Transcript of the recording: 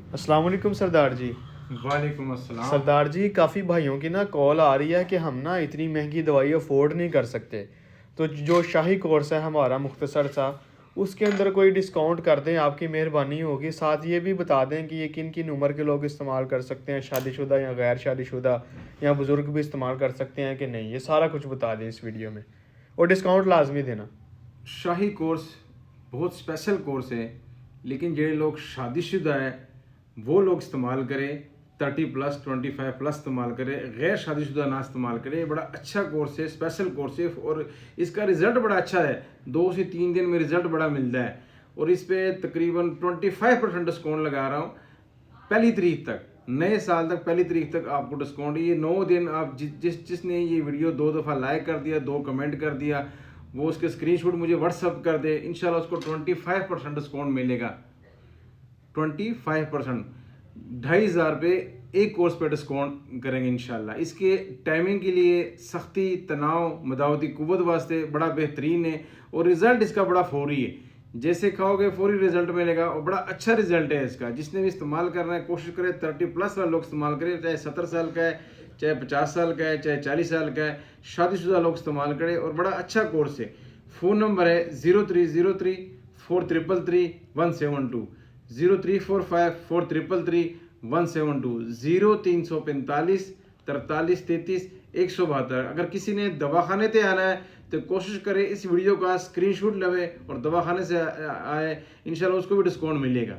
अस्सलाम वालेकुम सरदार जी। वालेकुम अस्सलाम। सरदार जी, काफ़ी भाइयों की ना कॉल आ रही है कि हम ना इतनी महंगी दवाई अफोर्ड नहीं कर सकते। तो जो शाही कोर्स है हमारा मुख्तसर सा, उसके अंदर कोई डिस्काउंट कर दें, आपकी मेहरबानी होगी। साथ ये भी बता दें कि ये किन-किन उम्र के लोग इस्तेमाल कर सकते हैं, शादीशुदा या गैर शादीशुदा या बुज़ुर्ग भी इस्तेमाल कर सकते हैं कि नहीं? ये सारा कुछ बता दें इस वीडियो में और डिस्काउंट लाज़मी देना। शाही कोर्स बहुत स्पेशल कोर्स है, लेकिन जो लोग शादीशुदा है वो लोग इस्तेमाल करें। 30+, 25+ इस्तेमाल करें, गैर शादीशुदा ना इस्तेमाल करें। ये बड़ा अच्छा कोर्स है, स्पेशल कोर्स है और इसका रिज़ल्ट बड़ा अच्छा है। 2 से 3 दिन में रिज़ल्ट बड़ा मिलता है और इस पर तकरीबन 25% डिस्काउंट लगा रहा हूँ। पहली तारीख तक, नए साल तक, पहली तारीख तक आपको डिस्काउंट। ये 9 दिन आप जिसने ये वीडियो 2 दफ़ा लाइक कर दिया, 2 कमेंट कर दिया, वो उसके स्क्रीनशॉट मुझे व्हाट्सअप कर दे, इंशाल्लाह उसको 25% डिस्काउंट मिलेगा। 25%, 2,500 रुपये एक कोर्स पे डिस्काउंट करेंगे इंशाल्लाह। इसके टाइमिंग के लिए सख्ती, तनाव, मदावती कुव्वत वास्ते बड़ा बेहतरीन है और रिज़ल्ट इसका बड़ा फौरी है। जैसे खाओगे फौरी रिजल्ट मिलेगा और बड़ा अच्छा रिजल्ट है इसका। जिसने भी इस्तेमाल करना है कोशिश करें 30+ वाले लोग इस्तेमाल करें, चाहे 70 साल का है, चाहे 50 साल का है, चाहे 40 साल का है, शादीशुदा लोग इस्तेमाल करें और बड़ा अच्छा कोर्स है। फ़ोन नंबर है 0303-4333172, 0345-4333172, 0345-4333-172। अगर किसी ने दवाखाने पे आना है तो कोशिश करें इस वीडियो का स्क्रीनशॉट लवे और दवाखाने से आए, इंशाल्लाह उसको भी डिस्काउंट मिलेगा।